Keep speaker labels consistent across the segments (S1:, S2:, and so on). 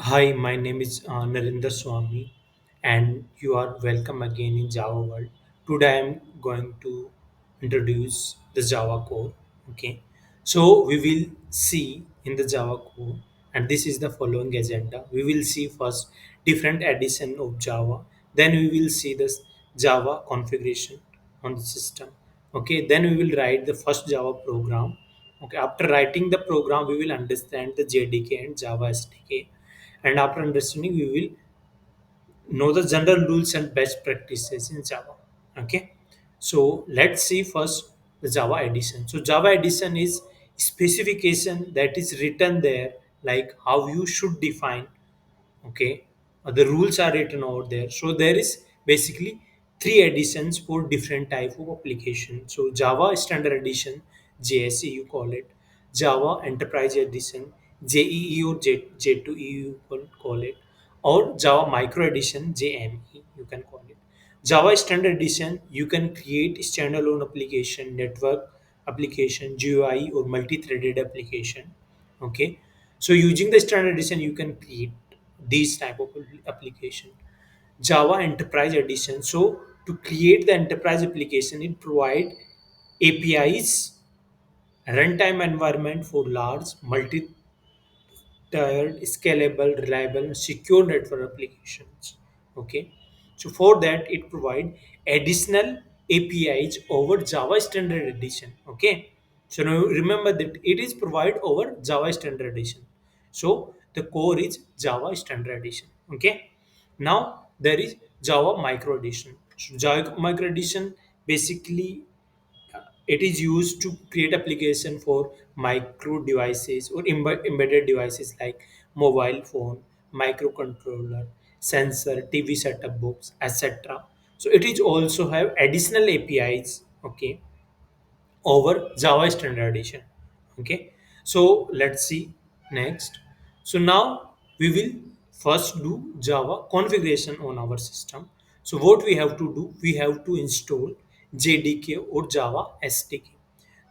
S1: Hi, my name is Narendra Swami, and you are welcome again in Java World. Today, I'm going to introduce the Java core. Okay, so we will see in the Java core, and this is the following agenda. We will see first different edition of Java, then we will see this Java configuration on the system. Okay, then we will write the first Java program. Okay, after writing the program, we will understand the JDK and Java SDK, and after understanding we will know the general rules and best practices in Java. Okay, so let's see first the Java edition. So Java edition is specification that is written there, like how you should define. Okay, the rules are written over there. So there is basically three editions for different type of application. So Java standard edition, JSE you call it, Java enterprise edition, JEE or J2E you can call it, or Java micro edition, JME you can call it. Java standard edition, you can create standalone application, network application, GUI or multi-threaded application. Okay, so using the standard edition you can create these type of application. Java enterprise edition, so to create the enterprise application it provide APIs, runtime environment for large multi tiered, scalable, reliable, and secure network applications. Okay, so for that it provide additional APIs over Java Standard Edition. Okay, so now remember that it is provide over Java Standard Edition. So the core is Java Standard Edition. Okay, now there is Java Micro Edition. So Java Micro Edition basically it is used to create application for micro devices or embedded devices like mobile phone, microcontroller, sensor, TV setup box, etc. So it is also have additional APIs. Okay, over Java Standard Edition. Okay, so let's see next. So now we will first do Java configuration on our system. So what we have to do, we have to install JDK or Java SDK.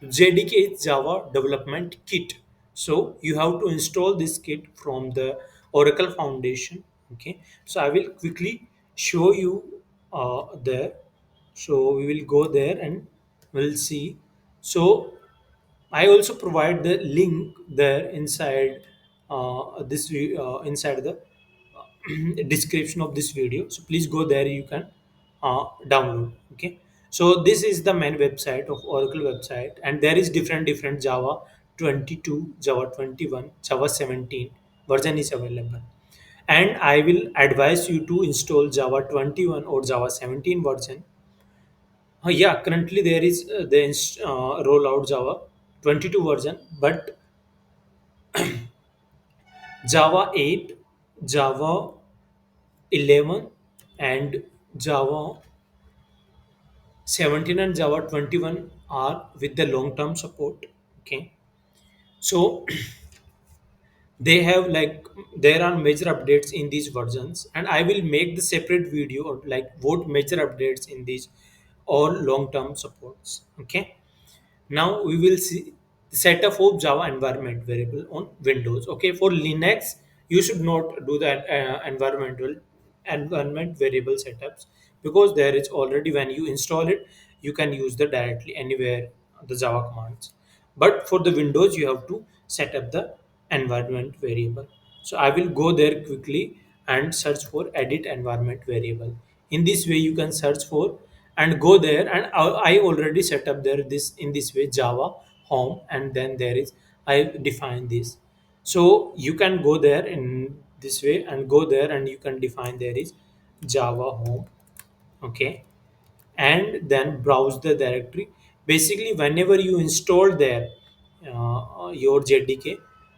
S1: JDK is Java Development Kit. So you have to install this kit from the Oracle Foundation. Okay, so I will quickly show you there. So we will go there and we'll see. So I also provide the link there inside inside the description of this video. So please go there. You can download. Okay. So this is the main website of Oracle website, and there is different Java 22, Java 21, Java 17 version is available. And I will advise you to install Java 21 or Java 17 version. Yeah, currently there is rollout Java 22 version, but Java 8, Java 11, and Java 17 and Java 21 are with the long term support. Okay, so they have like there are major updates in these versions, and I will make the separate video of like what major updates in these or long term supports. Okay, now we will see the setup of Java environment variable on Windows. Okay, for Linux, you should not do that environment variable setups because there is already when you install it, you can use the directly anywhere the Java commands. But for the Windows, you have to set up the environment variable. So I will go there quickly and search for edit environment variable. In this way, you can search for and go there, and I already set up there this in this way Java home, and then there is I define this. So you can go there in this way and go there and you can define there is Java home. Okay, and then browse the directory. Basically, whenever you install there your JDK,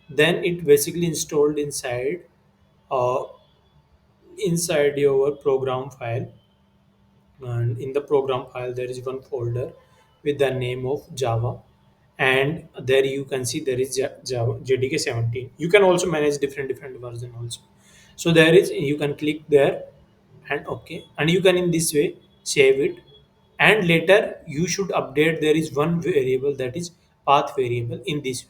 S1: then it basically installed uh, inside your program file, and in the program file there is one folder with the name of Java, and there you can see there is Java JDK 17. You can also manage different version also. So there is you can click there and okay, and you can in this way save it, and later you should update. There is one variable that is path variable in this.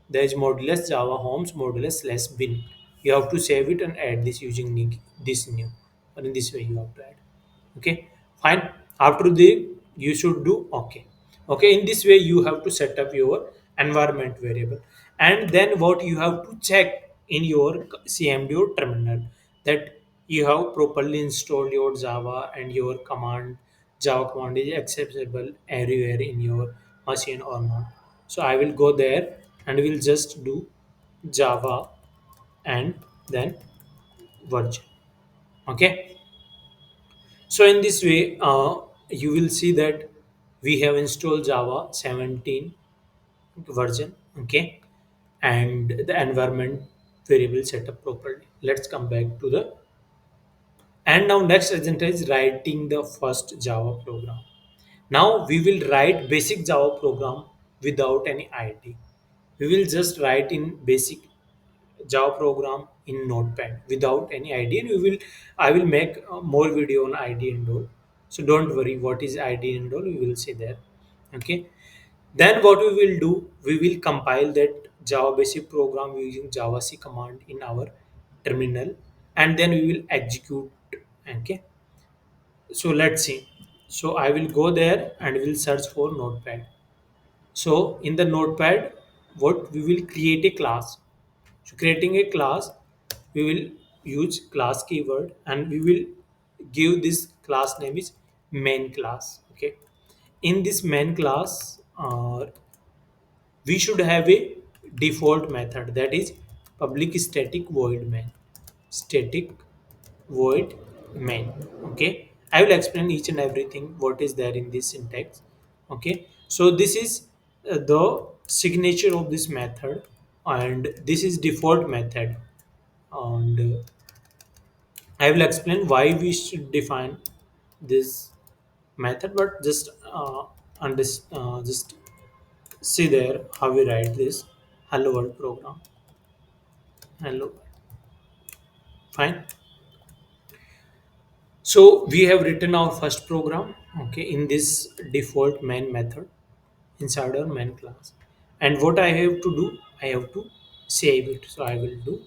S1: There is modulus Java homes modulus slash bin. You have to save it and add this using this new, or in this way you have to add. Okay, fine. After the you should do okay. Okay, in this way you have to set up your environment variable, and then what you have to check in your CMD or terminal that you have properly installed your Java and your Java command is accessible everywhere in your machine or not. So I will go there and will just do Java and then version. Okay, so in this way, you will see that we have installed Java 17 version. Okay, and the environment variable set up properly. Let's come back to the, and now next agenda is writing the first Java program. Now we will write basic Java program without any ID. We will just write in basic Java program in Notepad without any ID, and we will I will make more video on ID and all. So don't worry, what is ID and all we will see there. Okay. Then what we will do, we will compile that Java basic program using Java C command in our terminal, and then we will execute. Okay. So let's see. So I will go there and will search for Notepad. So in the Notepad, what we will create a class. So creating a class, we will use class keyword and we will give this class name is main class. Okay. In this main class, we should have a default method, that is public static void main. Static void main. Okay, I will explain each and everything what is there in this syntax. Okay, so this is the signature of this method, and this is default method, and I will explain why we should define this method, but just see there how we write this hello world program. Hello, fine. So we have written our first program, okay, in this default main method inside our main class. And what I have to do, I have to save it. So I will do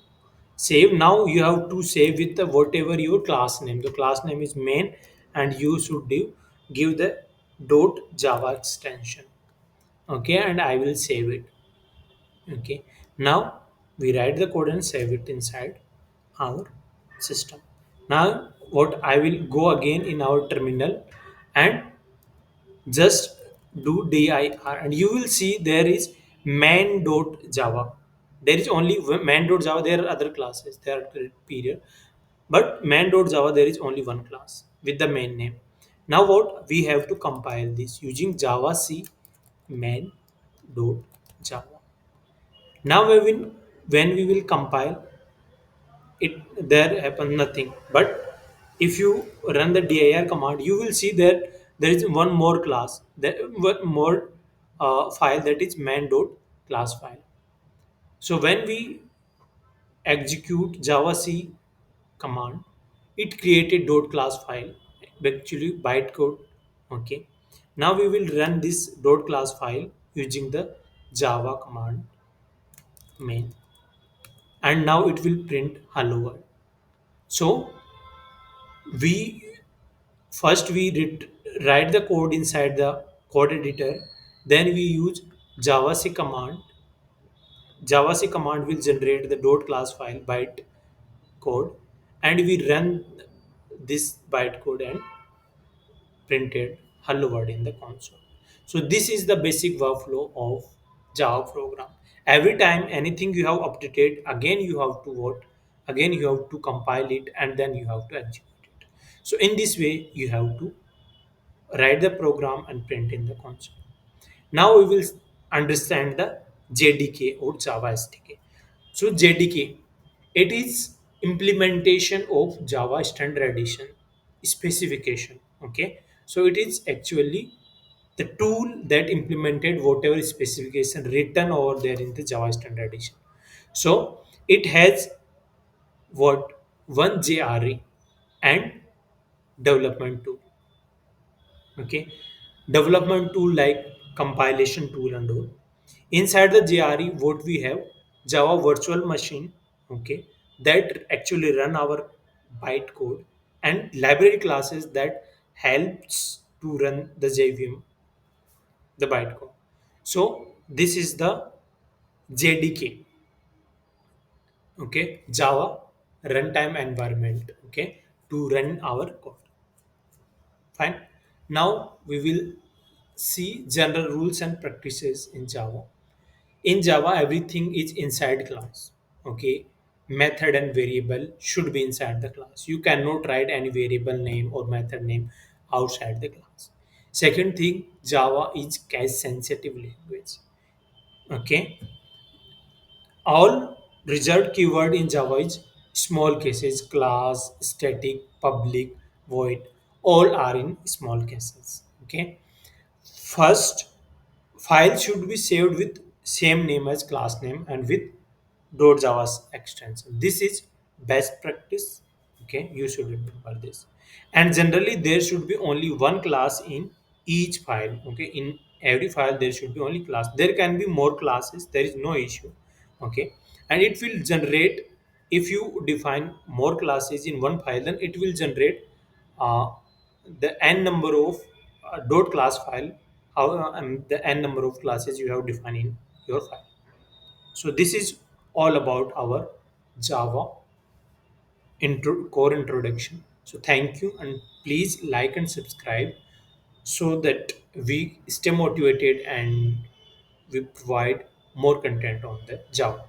S1: save. Now you have to save with the whatever your class name. The class name is main, and you should give the dot Java extension. Okay, and I will save it. Okay, now we write the code and save it inside our system. Now what I will go again in our terminal and just do dir, and you will see there is main.java. There is only main.java. There are other classes, there are period, but main.java there is only one class with the main name. Now what we have to compile this using Java C main.java. Now when we will compile it, there happen nothing, but if you run the dir command, you will see that there is one more class, that one more file, that is main.class file. So when we execute Java C command, it created dot class file, actually bytecode. Okay, now we will run this dot class file using the Java command main, and now it will print hello world. So we first write the code inside the code editor, then we use JavaC command. JavaC command will generate the dot class file byte code, and we run this byte code and printed hello world in the console. So this is the basic workflow of Java program. Every time anything you have updated, again you have to what? Again you have to compile it and then you have to execute it. So in this way you have to write the program and print in the console. Now we will understand the JDK or Java SDK. So JDK, it is implementation of Java Standard Edition specification. Okay, so it is actually the tool that implemented whatever specification written over there in the Java Standard Edition. So it has what? One JRE and development tool. Okay, development tool like compilation tool and all. Inside the JRE, what we have? Java virtual machine. Okay, that actually run our bytecode, and library classes that helps to run the JVM, the bytecode. So this is the JDK, okay, Java runtime environment, okay, to run our code. Fine. Now we will see general rules and practices in Java. In Java, everything is inside class. Okay. Method and variable should be inside the class. You cannot write any variable name or method name outside the class. Second thing, Java is case sensitive language. Okay. All result keyword in Java is small cases, class, static, public, void. All are in small cases. Okay. First, file should be saved with same name as class name and with .java extension. This is best practice. Okay, you should remember this. And generally, there should be only one class in each file. Okay, in every file there should be only class. There can be more classes. There is no issue. Okay, and it will generate, if you define more classes in one file, then it will generate uh, the n number of dot class file, how the n number of classes you have defined in your file. So this is all about our Java core introduction. So thank you, and please like and subscribe so that we stay motivated and we provide more content on the Java.